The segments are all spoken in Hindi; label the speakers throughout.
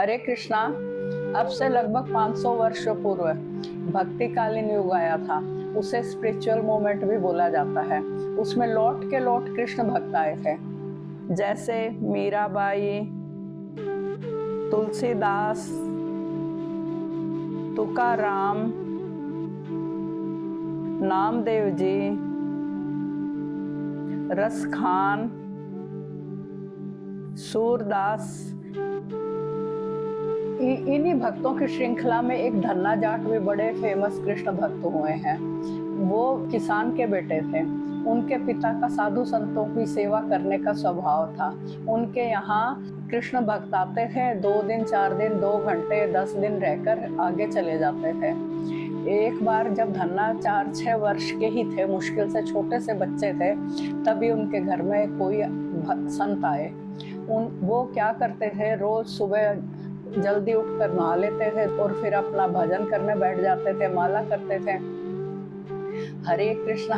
Speaker 1: हरे कृष्णा। अब से लगभग 500 वर्षों पूर्व भक्ति कालीन युग आया था। उसे स्पिरिचुअल मोमेंट भी बोला जाता है। उसमें लौट के लौट कृष्ण भक्त आए थे, जैसे मीराबाई, तुलसीदास, तुकाराम, नामदेव जी, रसखान, सूरदास। इन्हीं भक्तों की श्रृंखला में एक धन्ना जाट भी बड़े फेमस कृष्ण भक्त हुए हैं। वो किसान के बेटे थे। उनके पिता का साधु संतों की सेवा करने का स्वभाव था। उनके यहाँ कृष्ण भक्त आते थे, 2 दिन 4 दिन 2 घंटे 10 दिन रहकर आगे चले जाते थे। एक बार जब धन्ना 4-6 वर्ष के ही थे, मुश्किल से छोटे से बच्चे थे, तभी उनके घर में कोई संत आए। वो क्या करते थे, रोज सुबह जल्दी उठकर नहा लेते थे और फिर अपना भजन करने बैठ जाते थे, माला करते थे। हरे कृष्ण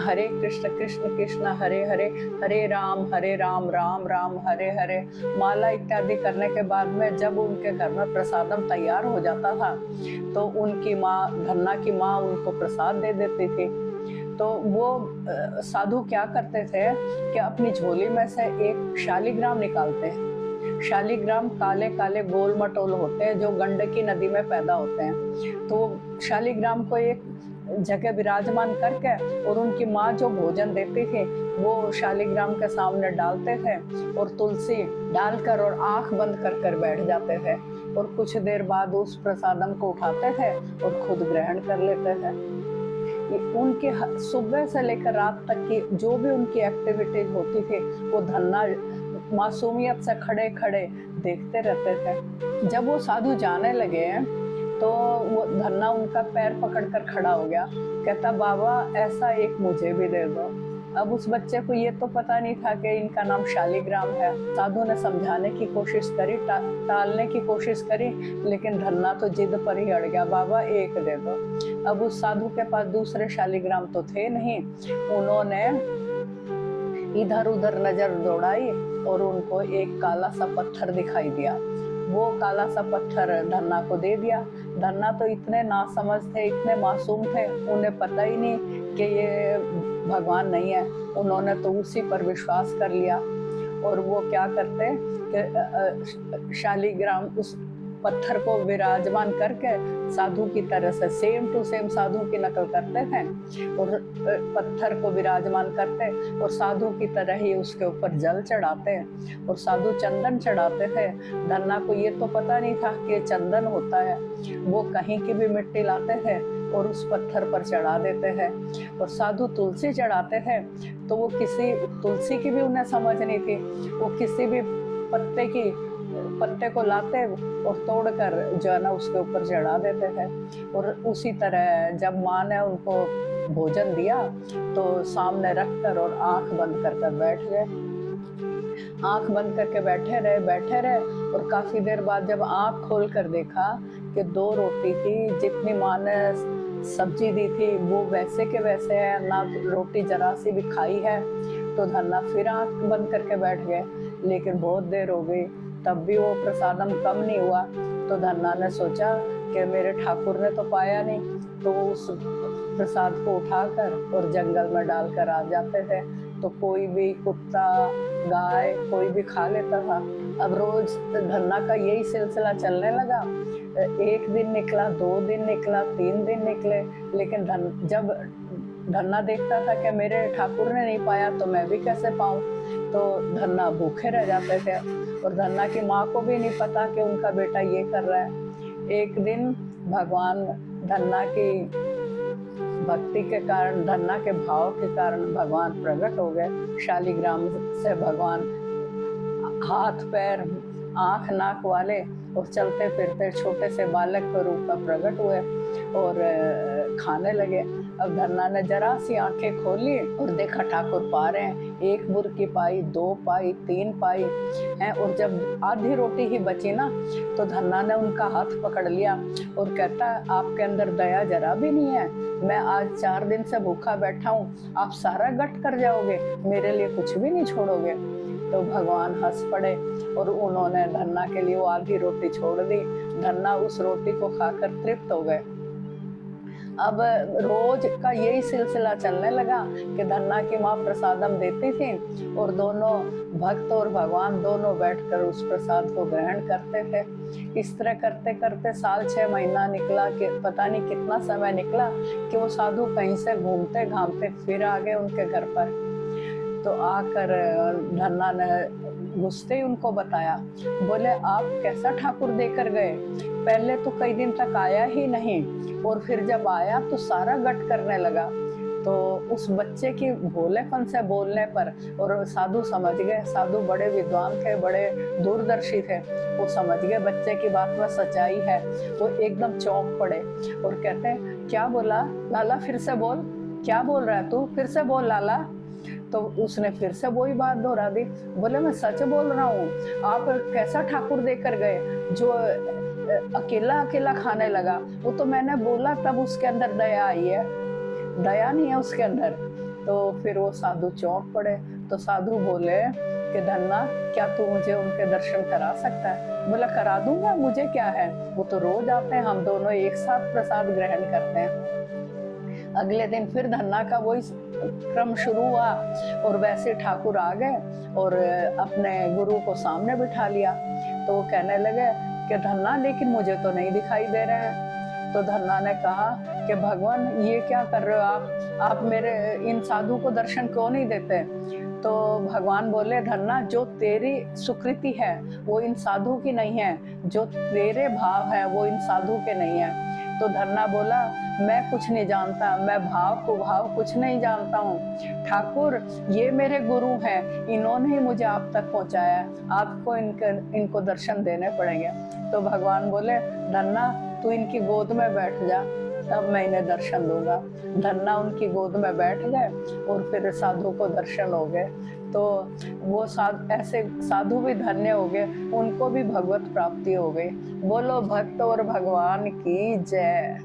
Speaker 1: कृष्ण कृष्ण हरे हरे, हरे राम राम राम हरे हरे। माला इत्यादि करने के बाद में जब उनके घर में प्रसादम तैयार हो जाता था, तो उनकी माँ, धन्ना की माँ, उनको प्रसाद दे देती थी। तो वो साधु क्या करते थे कि अपनी झोली में से एक शालिग्राम निकालते हैं। शालिग्राम काले काले गोल मटोल होते हैं, जो गंडकी नदी में पैदा होते हैं। तो शालिग्राम को एक जगह विराजमान करके और उनकी माँ जो भोजन देती थी वो शालिग्राम के सामने डालते थे और तुलसी डालकर और आंख बंद कर बैठ जाते थे और कुछ देर बाद उस प्रसादम को उठाते थे और खुद ग्रहण कर लेते थे। उनके सुबह से लेकर रात तक की जो भी उनकी एक्टिविटीज होती थी, वो धन्ना मासूमियत से खड़े खड़े देखते रहते थे। जब वो साधु जाने लगे तो वो धन्ना उनका पैर पकड़कर खड़ा हो गया, कहता बाबा ऐसा एक मुझे भी दे दो। अब उस बच्चे को ये तो पता नहीं था कि इनका नाम शालिग्राम है। साधु ने समझाने की कोशिश करी, टालने की कोशिश करी, लेकिन धन्ना तो जिद पर ही अड़ गया, बाबा एक दे दो। अब उस साधु के पास दूसरे शालिग्राम तो थे नहीं। उन्होंने इधर उधर नजर दौड़ाई और उनको एक काला सा पत्थर दिखाई दिया। वो काला सा पत्थर धन्ना को दे दिया। धन्ना तो इतने नासमझ थे, इतने मासूम थे, उन्हें पता ही नहीं कि ये भगवान नहीं है। उन्होंने तो उसी पर विश्वास कर लिया और वो क्या करते कि शालिग्राम उस पत्थर को विराजमान करके साधु की तरह से सेम टू सेम साधु की नकल करते थे और पत्थर को विराजमान करते और साधु की तरह ही उसके ऊपर जल चढ़ाते और साधु चंदन चढ़ाते थे। धन्ना को ये तो पता नहीं था कि चंदन होता है। वो कहीं की भी मिट्टी लाते थे और उस पत्थर पर चढ़ा देते थे। और साधु तुलसी चढ़ाते थे तो वो किसी तुलसी की भी उन्हें समझ नहीं थी। वो किसी भी पत्ते को लाते और तोड़कर जो है ना उसके ऊपर चढ़ा देते थे। और उसी तरह जब माँ ने उनको भोजन दिया तो सामने रखकर और आंख बंद कर बैठ गए। आंख बंद करके बैठे रहे और काफी देर बाद जब आंख खोल कर देखा कि 2 रोटी थी, जितनी माँ ने सब्जी दी थी वो वैसे के वैसे है, ना रोटी जरा सी भी खाई है। तो धन्ना फिर आंख बंद करके बैठ गए, लेकिन बहुत देर हो गई तब भी वो प्रसादम कम नहीं हुआ। तो धन्ना ने सोचा कि मेरे ठाकुर ने तो पाया नहीं, तो वो उस प्रसाद को उठाकर और जंगल में डालकर आ जाते थे। तो कोई भी कुत्ता, गाय, कोई भी खा लेता था। अब रोज धन्ना का यही सिलसिला चलने लगा। 1 दिन निकला, 2 दिन निकला, 3 दिन निकले, लेकिन जब धन्ना देखता था कि मेरे ठाकुर ने नहीं पाया तो मैं भी कैसे पाऊं, तो धन्ना भूखे रह जाते थे। और धन्ना की माँ को भी नहीं पता कि उनका बेटा ये कर रहा है। एक दिन भगवान धन्ना की भक्ति के कारण, धन्ना के भाव के कारण भगवान प्रकट हो गए। शालिग्राम से भगवान हाथ पैर आंख नाक वाले और चलते फिरते छोटे से बालक के रूप में प्रकट हुए और खाने लगे। अब धन्ना ने जरा सी आंखें खोली और देखा ठाकुर पा रहे हैं। 1 बुर्की पाई, 2 पाई, 3 पाई हैं। और जब आधी रोटी ही बची ना तो धन्ना ने उनका हाथ पकड़ लिया और कहता आपके अंदर दया जरा भी नहीं है। मैं आज 4 दिन से भूखा बैठा हूँ, आप सारा गट कर जाओगे, मेरे लिए कुछ भी नहीं छोड़ोगे। तो भगवान हंस पड़े और उन्होंने धन्ना के लिए वो आधी रोटी छोड़ दी। धन्ना उस रोटी को खाकर तृप्त हो गए। अब रोज का यही सिलसिला चलने लगा कि धन्ना की माँ प्रसादम देती थी और दोनों भक्त और भगवान दोनों बैठकर उस प्रसाद को ग्रहण करते थे। इस तरह करते करते साल 6 महीना निकला कि पता नहीं कितना समय निकला कि वो साधु कहीं से घूमते घामते फिर आ गए उनके घर पर। तो आकर धन्ना ने घुसते ही उनको बताया, बोले आप कैसा ठाकुर देकर गए, पहले तो कई दिन तक आया ही नहीं और फिर जब आया तो सारा गट करने लगा। तो उस बच्चे की भोलेपन से बोलने पर और साधु समझ गए, साधु बड़े विद्वान थे, बड़े दूरदर्शी थे, वो समझ गए बच्चे की बात में सच्चाई है। वो एकदम चौंक पड़े और कहते हैं क्या बोला लाला, फिर से बोल, क्या बोल रहा है तू, फिर से बोल लाला। तो उसने फिर से वही बात दोहरा दी, बोले मैं सच बोल रहा हूँ, आप कैसा ठाकुर देकर गए जो अकेला अकेला खाने लगा। वो तो मैंने बोला तब उसके अंदर दया आई है, दया नहीं है उसके अंदर। तो फिर वो साधु चौंक पड़े। तो साधु बोले कि धन्ना क्या तू मुझे उनके दर्शन करा सकता है। बोला करा दूंगा, मुझे क्या है, वो तो रोज आते हैं, हम दोनों एक साथ प्रसाद ग्रहण करते हैं। अगले दिन फिर धन्ना का वही क्रम शुरू हुआ और वैसे ठाकुर आ गए और अपने गुरु को सामने बिठा लिया। तो वो कहने लगे कि धन्ना लेकिन मुझे तो नहीं दिखाई दे रहे हैं। तो धन्ना ने कहा कि भगवान ये क्या कर रहे हो आप मेरे इन साधु को दर्शन क्यों नहीं देते। तो भगवान बोले धन्ना जो तेरी सुकृति है वो इन साधु की नहीं है, जो तेरे भाव है वो इन साधु के नहीं है। तो धन्ना बोला मैं कुछ नहीं जानता, मैं भाव को भाव कुछ नहीं जानता हूँ ठाकुर, ये मेरे गुरु हैं, इन्होंने ही मुझे आप तक पहुँचाया, आपको इनको दर्शन देने पड़ेंगे। तो भगवान बोले धन्ना तू इनकी गोद में बैठ जा, तब मैं इन्हें दर्शन दूंगा। धन्ना उनकी गोद में बैठ गए और फिर साधु को दर्शन हो गए। तो वो ऐसे साधु भी धन्य हो गए, उनको भी भगवत प्राप्ति हो गई। बोलो भक्त और भगवान की जय।